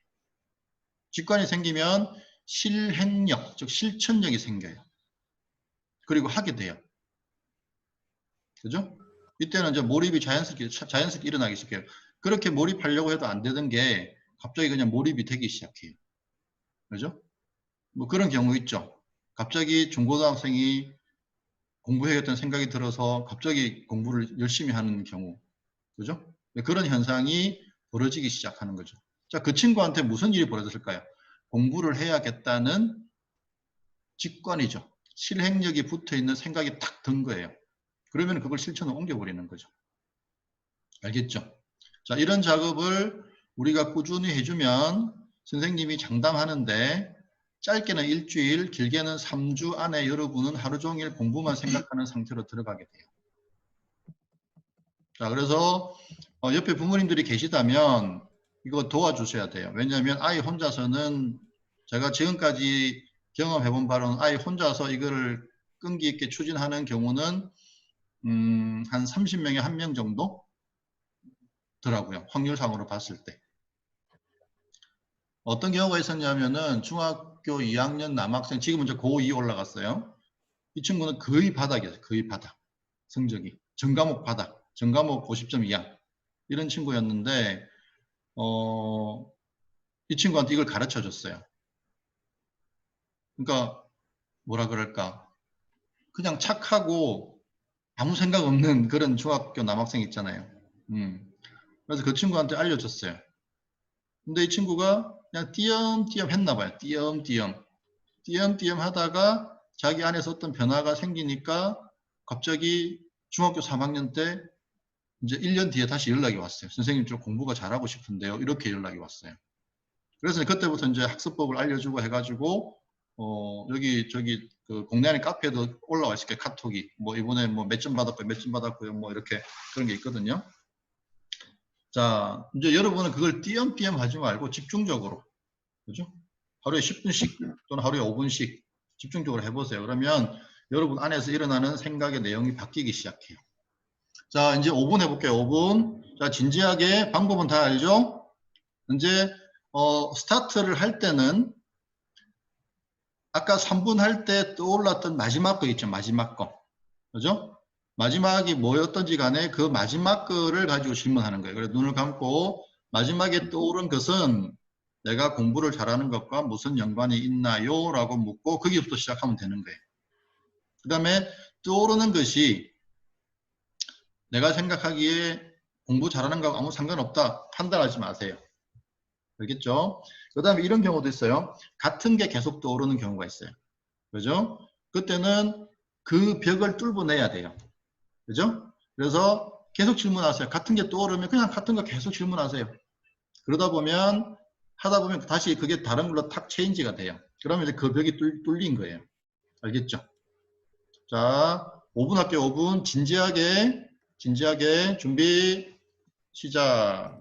직관이 생기면 실행력, 즉 실천력이 생겨요. 그리고 하게 돼요. 그죠? 이때는 이제 몰입이 자연스럽게 일어나기 시작해요. 그렇게 몰입하려고 해도 안 되던 게 갑자기 그냥 몰입이 되기 시작해요. 그죠? 뭐 그런 경우 있죠. 갑자기 중고등학생이 공부해야겠다는 생각이 들어서 갑자기 공부를 열심히 하는 경우. 그죠? 그런 현상이 벌어지기 시작하는 거죠. 자, 그 친구한테 무슨 일이 벌어졌을까요? 공부를 해야겠다는 직관이죠. 실행력이 붙어 있는 생각이 탁 든 거예요. 그러면 그걸 실천으로 옮겨버리는 거죠. 알겠죠? 자, 이런 작업을 우리가 꾸준히 해주면 선생님이 장담하는데 짧게는 일주일, 길게는 3주 안에 여러분은 하루 종일 공부만 생각하는 상태로 들어가게 돼요. 자, 그래서 옆에 부모님들이 계시다면 이거 도와주셔야 돼요. 왜냐하면 아이 혼자서는 제가 지금까지 경험해본 바로는 아이 혼자서 이거를 끈기 있게 추진하는 경우는 한 30명에 1명 정도 더라고요. 확률상으로 봤을 때. 어떤 경우가 있었냐면은 중학교 2학년 남학생, 지금은 이제 고2 올라갔어요. 이 친구는 거의 바닥이었어요. 거의 바닥. 성적이. 전과목 바닥. 전과목 50점 이하. 이런 친구였는데 이 친구한테 이걸 가르쳐 줬어요. 그러니까 뭐라 그럴까. 그냥 착하고 아무 생각 없는 그런 중학교 남학생 있잖아요. 그래서 그 친구한테 알려줬어요. 근데 이 친구가 그냥 띄엄띄엄 했나 봐요. 띄엄띄엄. 띄엄띄엄 하다가 자기 안에서 어떤 변화가 생기니까 갑자기 중학교 3학년 때 이제 1년 뒤에 다시 연락이 왔어요. 선생님 좀 공부가 잘하고 싶은데요. 이렇게 연락이 왔어요. 그래서 그때부터 이제 학습법을 알려주고 해가지고 여기 저기 그 국내 안에 카페에도 올라와 있을 거예요. 카톡이 뭐 이번에 뭐 몇 점 받았고요, 몇 점 받았고요, 뭐 이렇게 그런 게 있거든요. 자, 이제 여러분은 그걸 띄엄띄엄 하지 말고 집중적으로, 그죠? 하루에 10분씩 또는 하루에 5분씩 집중적으로 해보세요. 그러면 여러분 안에서 일어나는 생각의 내용이 바뀌기 시작해요. 자, 이제 5분 해볼게요. 5분. 자, 진지하게 방법은 다 알죠? 이제 스타트를 할 때는 아까 3분 할 때 떠올랐던 마지막 거 있죠. 마지막 거. 그죠? 마지막이 뭐였던지 간에 그 마지막 거를 가지고 질문하는 거예요. 그래서 눈을 감고 마지막에 떠오른 것은 내가 공부를 잘하는 것과 무슨 연관이 있나요? 라고 묻고 거기부터 시작하면 되는 거예요. 그 다음에 떠오르는 것이 내가 생각하기에 공부 잘하는 거하고 아무 상관없다. 판단하지 마세요. 알겠죠? 그 다음에 이런 경우도 있어요. 같은 게 계속 떠오르는 경우가 있어요. 그죠? 그때는 그 벽을 뚫어내야 돼요. 그죠? 그래서 계속 질문하세요. 같은 게 떠오르면 그냥 같은 거 계속 질문하세요. 그러다 보면 하다 보면 다시 그게 다른 걸로 탁 체인지가 돼요. 그러면 이제 그 벽이 뚫린 거예요. 알겠죠? 자, 5분 할게요. 5분. 진지하게 준비 시작.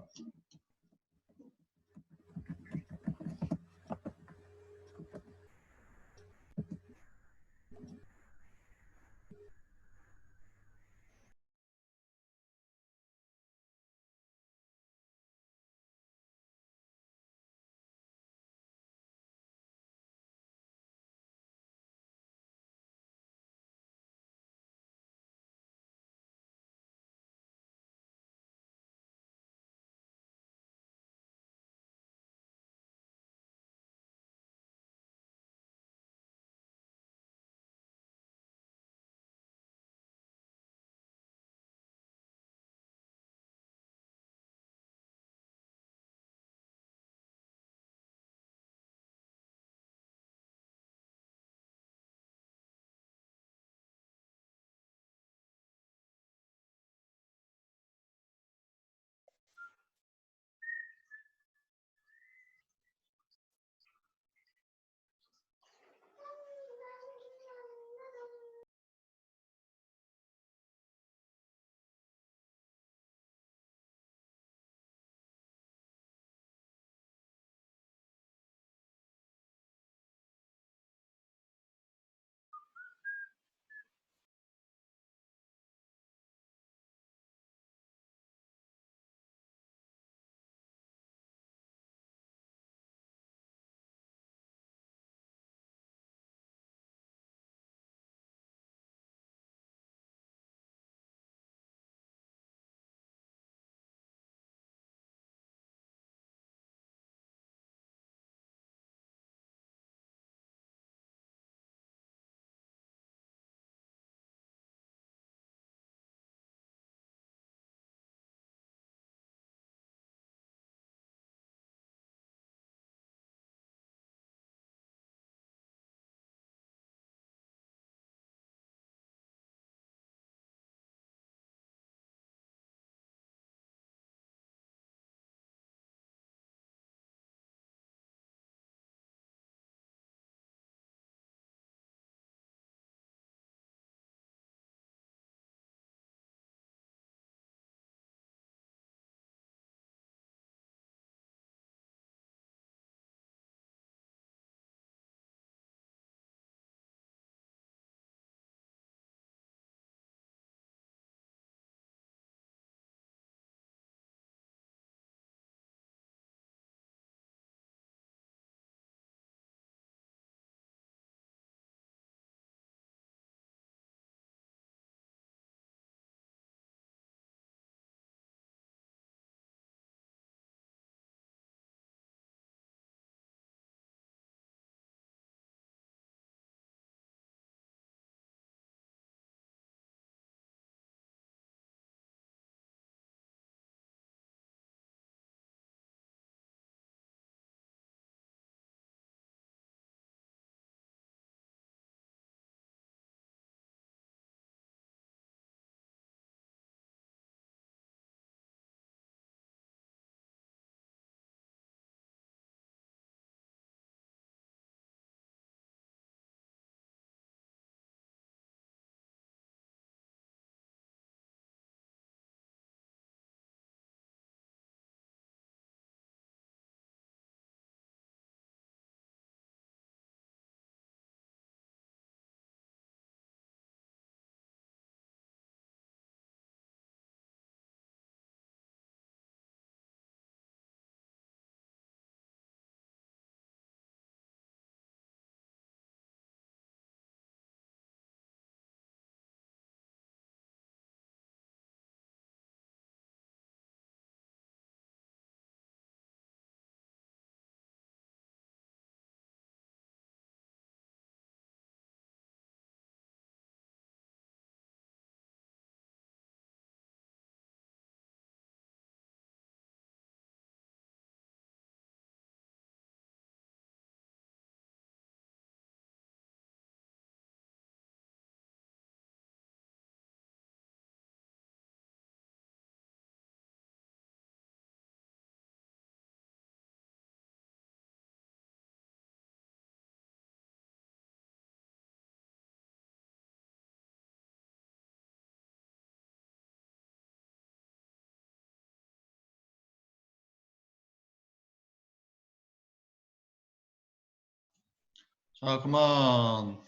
자, 그만.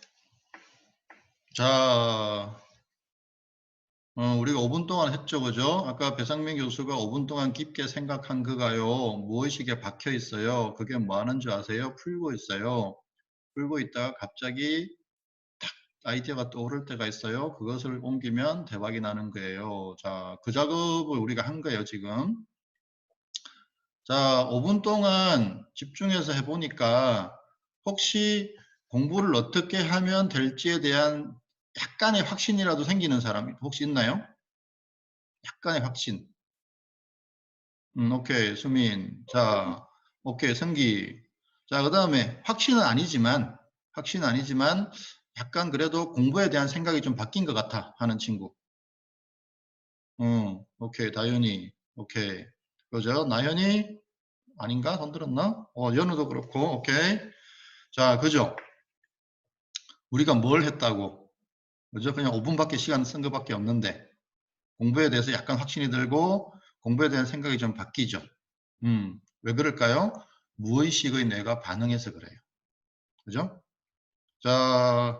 자, 우리가 5분 동안 했죠, 그죠? 아까 배상민 교수가 5분 동안 깊게 생각한 그가요, 무의식에 박혀 있어요. 그게 뭐 하는 줄 아세요? 풀고 있어요. 풀고 있다가 갑자기 탁 아이디어가 떠오를 때가 있어요. 그것을 옮기면 대박이 나는 거예요. 자, 그 작업을 우리가 한 거예요, 지금. 자, 5분 동안 집중해서 해보니까 혹시 공부를 어떻게 하면 될지에 대한 약간의 확신이라도 생기는 사람이 혹시 있나요? 약간의 확신. 오케이, 수민. 자, 오케이, 성기. 자, 그 다음에 확신은 아니지만 약간 그래도 공부에 대한 생각이 좀 바뀐 것 같아 하는 친구. 오케이, 다현이. 오케이. 그죠? 나현이? 아닌가? 손 들었나? 연우도 그렇고, 오케이. 자, 그죠? 우리가 뭘 했다고? 그죠? 그냥 5분밖에 시간 쓴 것밖에 없는데, 공부에 대해서 약간 확신이 들고, 공부에 대한 생각이 좀 바뀌죠. 왜 그럴까요? 무의식의 뇌가 반응해서 그래요. 그죠? 자,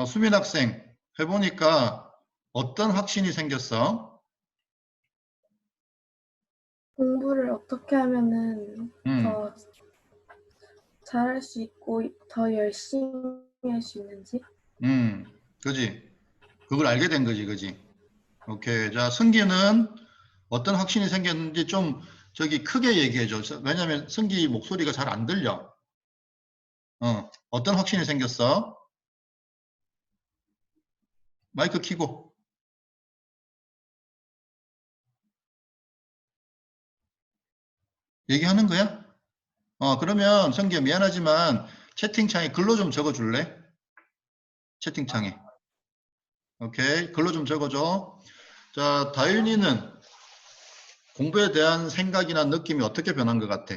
수민 학생, 해보니까 어떤 확신이 생겼어? 공부를 어떻게 하면은 더 잘할 수 있고 더 열심히 할 수 있는지? 그지? 그걸 알게 된 거지, 그지? 오케이. 자, 승기는 어떤 확신이 생겼는지 좀 저기 크게 얘기해줘. 왜냐면 승기 목소리가 잘 안 들려. 어떤 확신이 생겼어? 마이크 켜고. 얘기하는 거야? 그러면 승기야 미안하지만 채팅창에 글로 좀 적어줄래? 채팅창에. 오케이. 글로 좀 적어줘. 자, 다윤이는 공부에 대한 생각이나 느낌이 어떻게 변한 것 같아?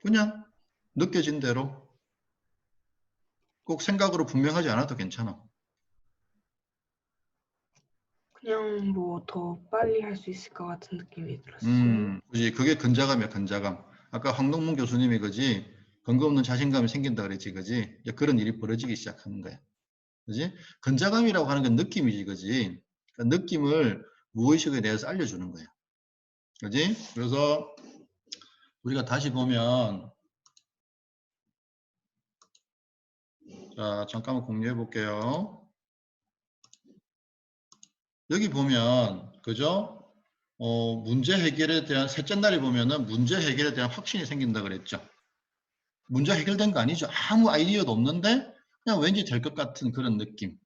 그냥 느껴진 대로. 꼭 생각으로 분명하지 않아도 괜찮아. 그냥 뭐 더 빨리 할 수 있을 것 같은 느낌이 들었어요. 그지. 그게 근자감이야, 근자감. 아까 황동문 교수님이 그지. 근거 없는 자신감이 생긴다 그랬지, 그지. 이제 그런 일이 벌어지기 시작하는 거야. 그지? 근자감이라고 하는 건 느낌이지, 그지. 그 느낌을 무의식에 대해서 알려주는 거야. 그지? 그래서 우리가 다시 보면, 자, 잠깐만 공유해 볼게요. 여기 보면, 그죠? 문제 해결에 대한, 셋째 날에 보면은 문제 해결에 대한 확신이 생긴다 그랬죠. 문제 해결된 거 아니죠. 아무 아이디어도 없는데 그냥 왠지 될 것 같은 그런 느낌.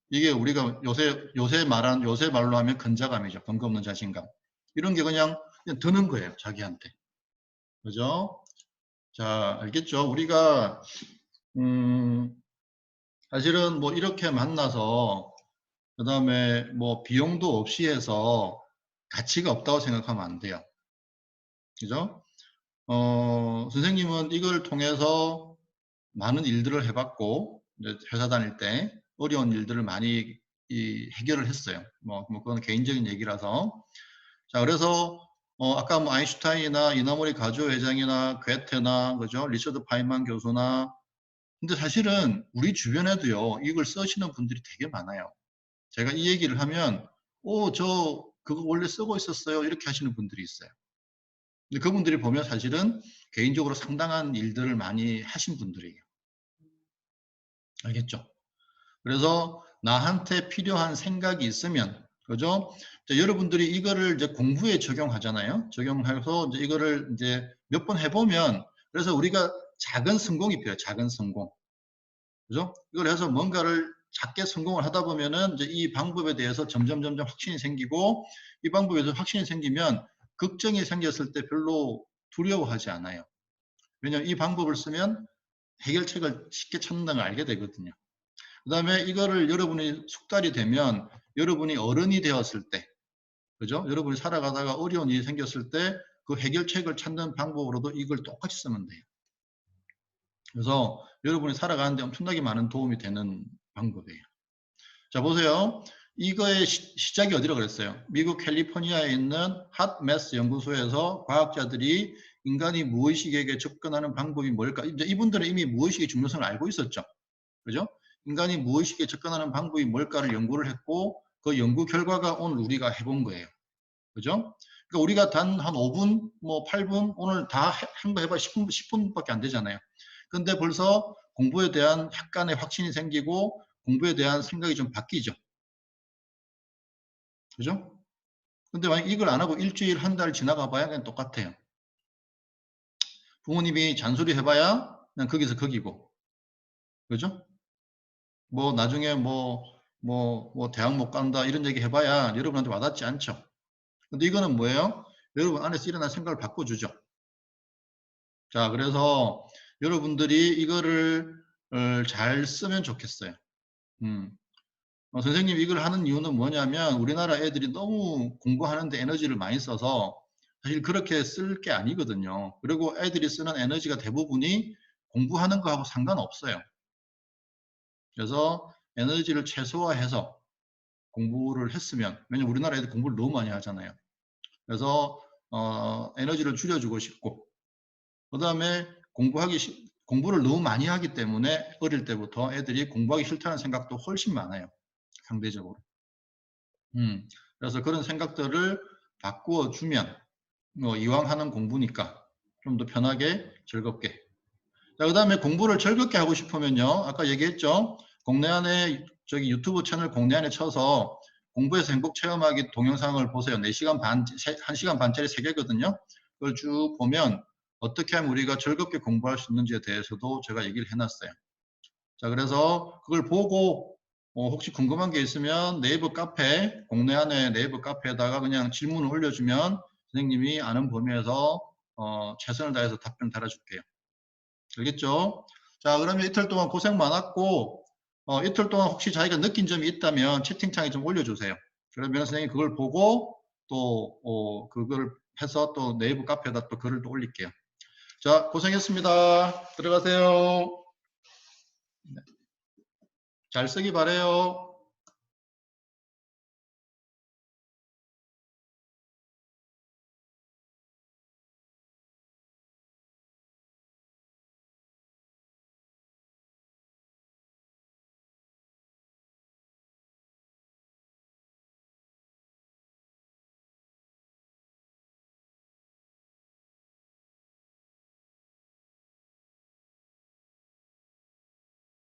이게 우리가 요새 말로 하면 근자감이죠. 근거 없는 자신감. 이런 게 그냥 드는 거예요. 자기한테. 그죠? 자, 알겠죠? 우리가 사실은 뭐 이렇게 만나서 그 다음에 뭐 비용도 없이 해서 가치가 없다고 생각하면 안 돼요. 그죠? 선생님은 이걸 통해서 많은 일들을 해봤고, 이제 회사 다닐 때 어려운 일들을 많이 해결을 했어요. 뭐 그건 개인적인 얘기라서. 자, 그래서 아까 뭐 아인슈타인이나 이나모리 가조 회장이나 괴테나 그죠? 리처드 파인만 교수나 근데 사실은 우리 주변에도요 이걸 쓰시는 분들이 되게 많아요. 제가 이 얘기를 하면 저 그거 원래 쓰고 있었어요 이렇게 하시는 분들이 있어요. 근데 그분들이 보면 사실은 개인적으로 상당한 일들을 많이 하신 분들이에요. 알겠죠? 그래서 나한테 필요한 생각이 있으면, 그죠? 여러분들이 이거를 이제 공부에 적용하잖아요. 적용해서 이제 이거를 이제 몇 번 해보면, 그래서 우리가 작은 성공이 필요해요. 작은 성공. 그죠? 이걸 해서 뭔가를 작게 성공을 하다 보면은 이제 이 방법에 대해서 점점 확신이 생기고, 이 방법에 대해서 확신이 생기면 걱정이 생겼을 때 별로 두려워하지 않아요. 왜냐하면 이 방법을 쓰면 해결책을 쉽게 찾는다는 걸 알게 되거든요. 그 다음에 이거를 여러분이 숙달이 되면 여러분이 어른이 되었을 때, 그죠? 여러분이 살아가다가 어려운 일이 생겼을 때 그 해결책을 찾는 방법으로도 이걸 똑같이 쓰면 돼요. 그래서 여러분이 살아가는데 엄청나게 많은 도움이 되는 방법이에요. 자, 보세요. 이거의 시작이 어디라고 그랬어요? 미국 캘리포니아에 있는 핫메스 연구소에서 과학자들이 인간이 무의식에게 접근하는 방법이 뭘까? 이제 이분들은 이미 무의식의 중요성을 알고 있었죠. 그죠? 인간이 무의식에 접근하는 방법이 뭘까를 연구를 했고 그 연구 결과가 오늘 우리가 해본 거예요. 그죠? 그러니까 우리가 단 한 5분, 뭐 8분 오늘 다 한 거 해봐 10분밖에 안 되잖아요. 근데 벌써 공부에 대한 약간의 확신이 생기고 공부에 대한 생각이 좀 바뀌죠. 그죠? 근데 만약 이걸 안 하고 일주일, 한 달 지나가 봐야 그냥 똑같아요. 부모님이 잔소리 해봐야 그냥 거기서 거기고. 그죠? 뭐 나중에 뭐 대학 못 간다 이런 얘기 해봐야 여러분한테 와닿지 않죠. 근데 이거는 뭐예요? 여러분 안에서 일어난 생각을 바꿔주죠. 자, 그래서 여러분들이 이거를 잘 쓰면 좋겠어요. 선생님 이걸 하는 이유는 뭐냐면 우리나라 애들이 너무 공부하는데 에너지를 많이 써서 사실 그렇게 쓸 게 아니거든요. 그리고 애들이 쓰는 에너지가 대부분이 공부하는 거하고 상관없어요. 그래서 에너지를 최소화해서 공부를 했으면, 왜냐면 우리나라 애들 공부를 너무 많이 하잖아요. 그래서 에너지를 줄여주고 싶고, 그 다음에 공부를 너무 많이 하기 때문에 어릴 때부터 애들이 공부하기 싫다는 생각도 훨씬 많아요. 상대적으로. 그래서 그런 생각들을 바꾸어 주면 이왕 하는 공부니까 좀 더 편하게 즐겁게. 자, 그 다음에 공부를 즐겁게 하고 싶으면요. 아까 얘기했죠. 공내안에 저기 유튜브 채널 공내안에 쳐서 공부에서 행복 체험하기 동영상을 보세요. 4시간 반, 1시간 반짜리 3개거든요. 그걸 쭉 보면 어떻게 하면 우리가 즐겁게 공부할 수 있는지에 대해서도 제가 얘기를 해놨어요. 자, 그래서 그걸 보고 혹시 궁금한 게 있으면 네이버 카페, 공내안에 네이버 카페에다가 그냥 질문을 올려주면 선생님이 아는 범위에서 최선을 다해서 답변 달아줄게요. 알겠죠? 자, 그러면 이틀 동안 고생 많았고 이틀 동안 혹시 자기가 느낀 점이 있다면 채팅창에 좀 올려주세요. 그러면 선생님이 그걸 보고 또 그걸 해서 또 네이버 카페에다 또 글을 또 올릴게요. 자, 고생했습니다. 들어가세요. 잘 쓰기 바래요.